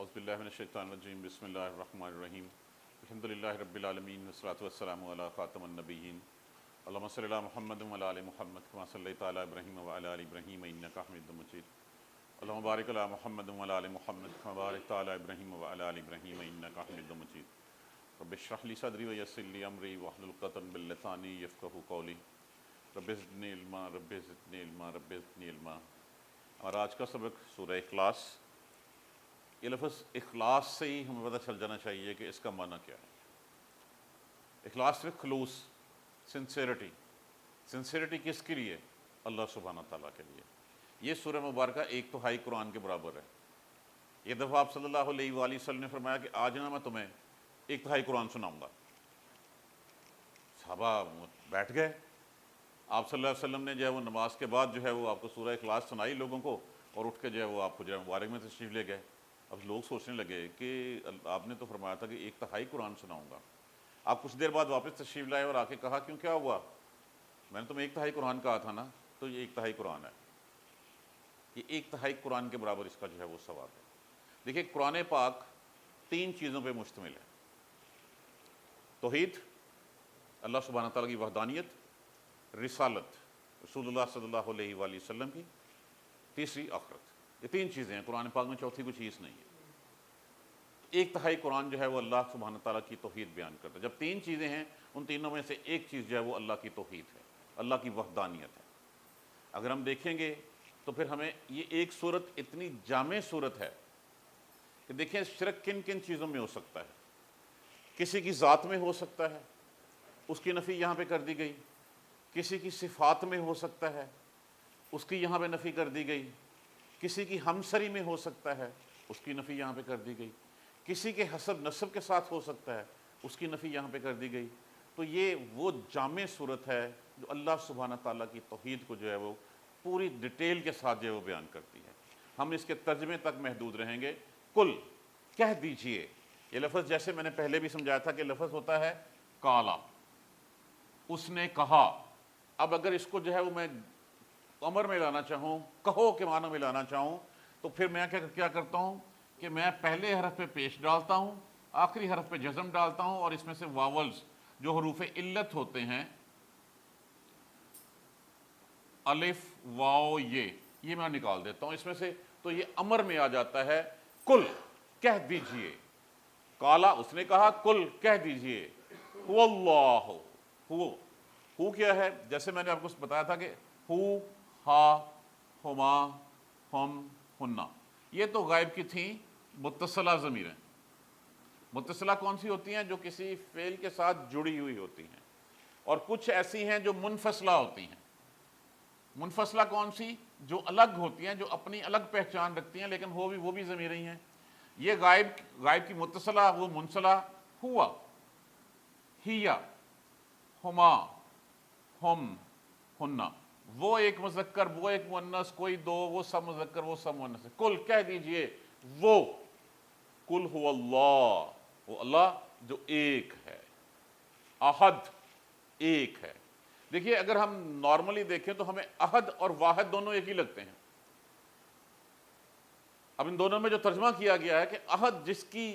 اعوذ باللہ من الشیطان الرجیم بسم اللہ الرحمن الرحیم الحمدللہ رب العالمین والصلاۃ والسلام علی خاتم النبیین اللہم صلی علی محمد وعلی آل محمد کما صلیت علی ابراہیم وعلی آل ابراہیم انک حمید مجید اللہم بارک علی محمد وعلی آل محمد کما بارکت علی ابراہیم وعلی آل ابراہیم انک حمید مجید رب اشرح لی صدری ویسر لی امری واحلل عقدۃ من لسانی یفقہوا قولی رب زدنی علما رب زدنی علما رب زدنی علما۔ اور آج کا سبق سورہ اخلاص۔ یہ لفظ اخلاص سے ہی ہمیں پتہ چل جانا چاہیے کہ اس کا معنی کیا ہے۔ اخلاص صرف خلوص، سنسیریٹی کس کے لیے؟ اللہ سبحانہ تعالیٰ کے لیے۔ یہ سورہ مبارکہ 1/3 قرآن کے برابر ہے۔ یہ دفعہ آپ صلی اللہ علیہ وآلہ وسلم نے فرمایا کہ آج نا میں تمہیں 1/3 قرآن سناؤں گا۔ صحابہ بیٹھ گئے۔ آپ صلی اللہ علیہ وسلم نے جو ہے وہ نماز کے بعد جو ہے وہ آپ کو سورہ اخلاص سنائی لوگوں کو، اور اٹھ کے جو ہے وہ آپ کو جو ہے مبارک میں تشریف لے گئے۔ اب لوگ سوچنے لگے کہ آپ نے تو فرمایا تھا کہ 1/3 قرآن سناؤں گا۔ آپ کچھ دیر بعد واپس تشریف لائے اور آ کے کہا کیوں، کیا ہوا؟ میں نے تمہیں 1/3 قرآن کہا تھا نا، تو یہ 1/3 قرآن ہے۔ یہ 1/3 قرآن کے برابر اس کا جو ہے وہ ثواب ہے۔ دیکھیے قرآن پاک 3 چیزوں پہ مشتمل ہے: توحید، اللہ سبحانہ تعالیٰ کی وحدانیت، رسالت رسول اللہ صلی اللہ علیہ وآلہ وسلم کی، تیسری آخرت۔ یہ 3 چیزیں ہیں قرآن پاک میں، چوتھی کوئی چیز نہیں ہے۔ 1/3 قرآن جو ہے وہ اللہ سبحانہ تعالیٰ کی توحید بیان کرتا ہے۔ جب 3 چیزیں ہیں، ان تینوں میں سے ایک چیز جو ہے وہ اللہ کی توحید ہے، اللہ کی وحدانیت ہے۔ اگر ہم دیکھیں گے تو پھر ہمیں یہ ایک صورت اتنی جامع صورت ہے کہ دیکھیں شرک کن کن چیزوں میں ہو سکتا ہے۔ کسی کی ذات میں ہو سکتا ہے، اس کی نفی یہاں پہ کر دی گئی۔ کسی کی صفات میں ہو سکتا ہے، اس کی یہاں پہ نفی کر دی گئی۔ کسی کی ہمسری میں ہو سکتا ہے، اس کی نفی یہاں پہ کر دی گئی۔ کسی کے حسب نسب کے ساتھ ہو سکتا ہے، اس کی نفی یہاں پہ کر دی گئی۔ تو یہ وہ جامع صورت ہے جو اللہ سبحانہ تعالیٰ کی توحید کو جو ہے وہ پوری ڈیٹیل کے ساتھ جو ہے وہ بیان کرتی ہے۔ ہم اس کے ترجمے تک محدود رہیں گے۔ کل، کہہ دیجئے۔ یہ لفظ جیسے میں نے پہلے بھی سمجھایا تھا کہ لفظ ہوتا ہے کالا، اس نے کہا۔ اب اگر اس کو جو ہے وہ میں امر میں لانا چاہوں، کہو کے معنی میں لانا چاہوں، تو پھر میں کیا کرتا ہوں کہ میں پہلے حرف پہ پیش ڈالتا ہوں، آخری حرف پہ جزم ڈالتا ہوں، اور اس میں سے واولز جو حروف علت ہوتے ہیں، الف واو یہ میں نکال دیتا ہوں اس میں سے، تو یہ امر میں آ جاتا ہے۔ کل، کہہ دیجئے۔ کالا، اس نے کہا، کل، کہہ دیجئے۔ هو اللہ، ہو کیا ہے؟ جیسے میں نے آپ کو بتایا تھا کہ ہو، ہا، ہما، ہم، ہننا، یہ تو غائب کی تھیں متصلہ ضمیریں۔ متصلہ کون سی ہوتی ہیں؟ جو کسی فعل کے ساتھ جڑی ہوئی ہوتی ہیں، اور کچھ ایسی ہیں جو منفصلہ ہوتی ہیں۔ منفصلہ کون سی؟ جو الگ ہوتی ہیں، جو اپنی الگ پہچان رکھتی ہیں، لیکن وہ بھی ضمیریں ہی ہیں۔ یہ غائب کی متصلہ، وہ منصلہ، ہوا، ہیا، ہما، ہم، ہننا، وہ ایک مذکر، وہ ایک مؤنث، کوئی دو، وہ سب مذکر، وہ سب مؤنث ہے۔ کل، کہہ دیجئے، وہ، کل هو اللہ، وہ اللہ جو ایک ہے، احد، ایک ہے۔ دیکھیے اگر ہم نارملی دیکھیں تو ہمیں احد اور واحد دونوں ایک ہی لگتے ہیں۔ اب ان دونوں میں جو ترجمہ کیا گیا ہے کہ احد جس کی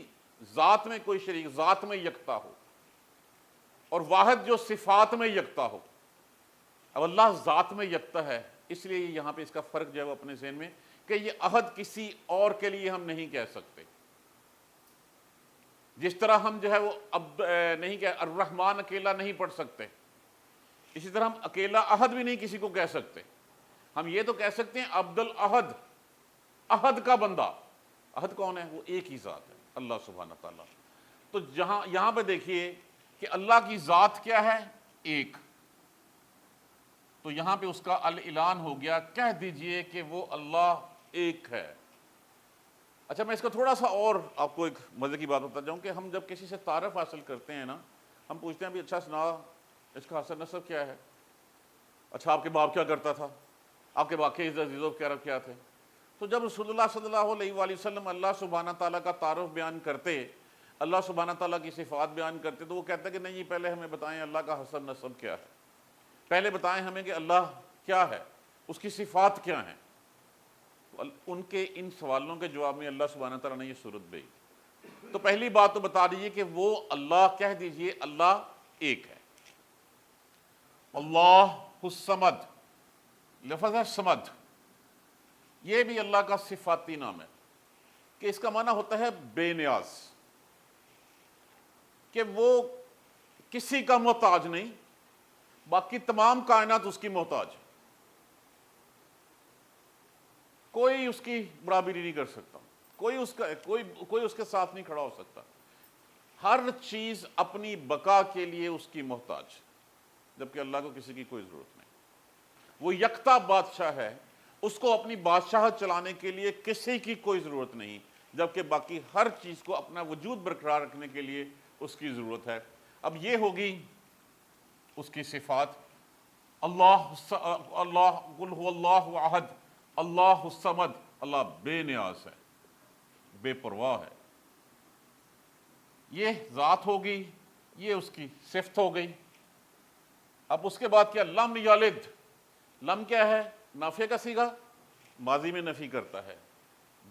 ذات میں کوئی شریک، ذات میں یکتا ہو، اور واحد جو صفات میں یکتا ہو۔ اب اللہ ذات میں یکتا ہے، اس لیے یہاں پہ اس کا فرق جو ہے وہ اپنے ذہن میں، کہ یہ عہد کسی اور کے لیے ہم نہیں کہہ سکتے۔ جس طرح ہم جو ہے وہ اب نہیں کہہ الرحمن اکیلا نہیں پڑھ سکتے، اسی طرح ہم اکیلا عہد بھی نہیں کسی کو کہہ سکتے۔ ہم یہ تو کہہ سکتے ہیں عبد العہد، عہد کا بندہ۔ عہد کون ہے؟ وہ ایک ہی ذات ہے، اللہ سبحانہ تعالیٰ۔ تو یہاں پہ دیکھیے کہ اللہ کی ذات کیا ہے؟ ایک۔ تو یہاں پہ اس کا الاعلان ہو گیا، کہہ دیجئے کہ وہ اللہ ایک ہے۔ اچھا میں اس کا تھوڑا سا اور آپ کو ایک مزے کی بات بتا جاؤں کہ ہم جب کسی سے تعارف حاصل کرتے ہیں نا، ہم پوچھتے ہیں بھی اچھا سنا اس کا حسب نسب کیا ہے، اچھا آپ کے باپ کیا کرتا تھا، آپ کے واقعی عزیز و کرب کیا تھے۔ تو جب رسول اللہ صلی اللہ علیہ وآلہ وسلم اللہ سبحانہ تعالیٰ کا تعارف بیان کرتے، اللہ سبحانہ تعالیٰ کی صفات بیان کرتے، تو وہ کہتا ہے کہ نہیں پہلے ہمیں بتائیں اللہ کا حسب نسب کیا ہے، پہلے بتائیں ہمیں کہ اللہ کیا ہے، اس کی صفات کیا ہیں۔ ان کے ان سوالوں کے جواب میں اللہ سبحانہ تعالیٰ نے یہ صورت بھیجی۔ تو پہلی بات تو بتا دیجیے کہ وہ اللہ، کہہ دیجیے اللہ ایک ہے۔ اللہ الصمد، لفظ ہے صمد، یہ بھی اللہ کا صفاتی نام ہے کہ اس کا معنی ہوتا ہے بے نیاز، کہ وہ کسی کا محتاج نہیں، باقی تمام کائنات اس کی محتاج ہے، کوئی اس کی برابری نہیں کر سکتا، کوئی اس کے ساتھ نہیں کھڑا ہو سکتا، ہر چیز اپنی بقا کے لیے اس کی محتاج، جبکہ اللہ کو کسی کی کوئی ضرورت نہیں۔ وہ یکتا بادشاہ ہے، اس کو اپنی بادشاہت چلانے کے لیے کسی کی کوئی ضرورت نہیں، جبکہ باقی ہر چیز کو اپنا وجود برقرار رکھنے کے لیے اس کی ضرورت ہے۔ اب یہ ہوگی اس کی صفات۔ اللہ قل هو اللہ احد اللہ الصمد، اللہ بے نیاز ہے، بے پرواہ ہے، یہ ذات ہوگی، یہ اس کی صفت ہو گئی۔ اب اس کے بعد کیا؟ لم یلد، لم کیا ہے؟ نافیہ کا صیغہ، ماضی میں نفی کرتا ہے۔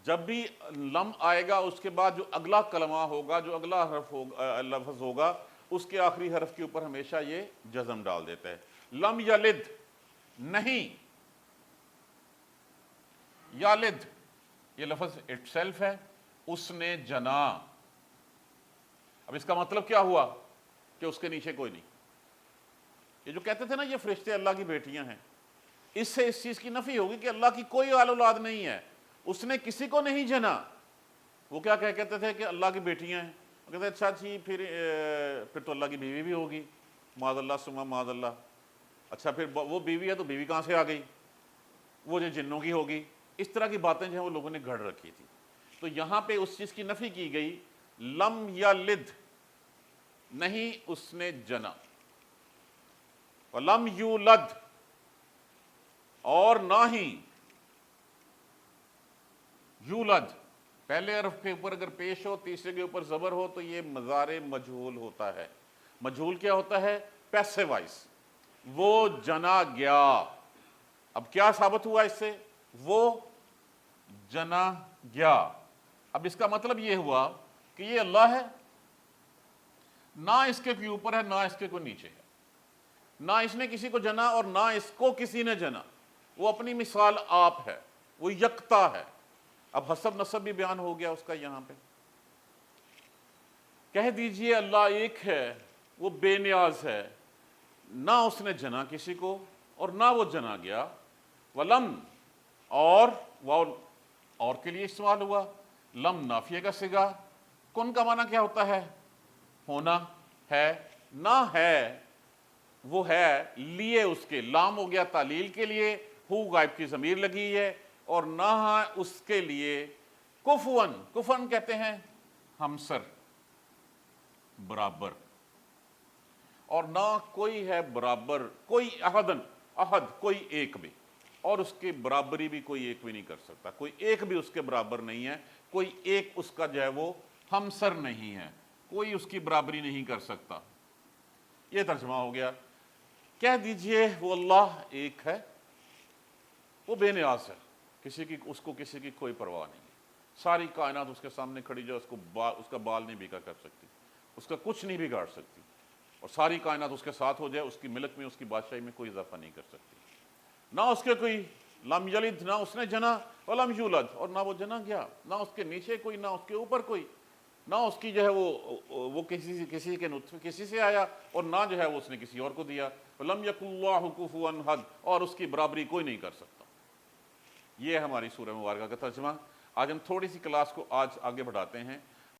جب بھی لم آئے گا اس کے بعد جو اگلا کلمہ ہوگا، جو اگلا حرف ہوگا، لفظ ہوگا، اس کے آخری حرف کے اوپر ہمیشہ یہ جزم ڈال دیتا ہے۔ لم یلد، نہیں، یالد یہ لفظ اٹ سیلف ہے، اس نے جنا۔ اب اس کا مطلب کیا ہوا؟ کہ اس کے نیچے کوئی نہیں۔ یہ جو کہتے تھے نا یہ فرشتے اللہ کی بیٹیاں ہیں، اس سے اس چیز کی نفی ہوگی کہ اللہ کی کوئی آل اولاد نہیں ہے، اس نے کسی کو نہیں جنا۔ وہ کیا کہتے تھے کہ اللہ کی بیٹیاں ہیں، وہ کہتے ہیں اچھا جی پھر تو اللہ کی بیوی بھی ہوگی، معاذ اللہ ثم معاذ اللہ۔ اچھا پھر وہ بیوی ہے تو بیوی کہاں سے آ گئی؟ وہ جو جنوں کی ہوگی۔ اس طرح کی باتیں جو ہیں وہ لوگوں نے گھڑ رکھی تھی۔ تو یہاں پہ اس چیز کی نفی کی گئی، لم یلد، نہیں اس نے جنا، وَلَمْ یولد، اور نہ ہی یولد، پہلے حرف کے اوپر اگر پیش ہو، تیسرے کے اوپر زبر ہو تو یہ مضارع مجہول ہوتا ہے۔ مجہول کیا ہوتا ہے؟ پیسو وائس، وہ جنا گیا۔ اب کیا ثابت ہوا اس سے؟ وہ جنا گیا۔ اب اس کا مطلب یہ ہوا کہ یہ اللہ ہے، نہ اس کے کوئی اوپر ہے نہ اس کے کوئی نیچے ہے، نہ اس نے کسی کو جنا اور نہ اس کو کسی نے جنا، وہ اپنی مثال آپ ہے، وہ یکتا ہے۔ اب حسب نسب بھی بیان ہو گیا اس کا یہاں پہ۔ کہہ دیجئے اللہ ایک ہے، وہ بے نیاز ہے، نہ اس نے جنا کسی کو اور نہ وہ جنا گیا۔ ولم، اور واو اور کے لیے استعمال ہوا، لم نافیہ کا صیغہ۔ کن کا معنی کیا ہوتا ہے؟ ہونا، ہے، نہ ہے، وہ ہے لیے اس کے، لام ہو گیا تعلیل کے لیے، ہو غائب کی ضمیر لگی ہے، اور نہ اس کے لیے کفون، کفن کہتے ہیں ہمسر، برابر، اور نہ کوئی ہے برابر، کوئی احدن، احد کوئی ایک بھی، اور اس کی برابری بھی کوئی ایک بھی نہیں کر سکتا، کوئی ایک بھی اس کے برابر نہیں ہے، کوئی ایک اس کا جو ہے وہ ہمسر نہیں ہے، کوئی اس کی برابری نہیں کر سکتا۔ یہ ترجمہ ہو گیا۔ کہہ دیجئے وہ اللہ ایک ہے، وہ بے نیاز ہے، اس کو کسی کی کوئی پرواہ نہیں ہے، ساری کائنات اس کے سامنے کھڑی جو اس کا بال نہیں بھیگا کر سکتی، اس کا کچھ نہیں بگاڑ سکتی، اور ساری کائنات اس کے ساتھ ہو جائے، اس کی ملک میں، اس کی بادشاہی میں کوئی اضافہ نہیں کر سکتی۔ نہ اس کے کوئی، لم یلد، نہ اس نے جنا، ولم یولد، اور نہ وہ جنا گیا، نہ اس کے نیچے کوئی، نہ اس کے اوپر کوئی، نہ اس کی جو ہے وہ کسی کے نطفے کسی سے آیا، اور نہ جو ہے وہ اس نے کسی اور کو دیا۔ وَلَمْ يَكُنِ اللَّهُ كُفُوًا أَحَدٌ، اور اس کی برابری کوئی نہیں کر سکتا۔ یہ ہے ہماری سورہ مبارکہ کا ترجمہ۔ آج ہم تھوڑی سی کلاس کو آج آگے بڑھاتے ہیں۔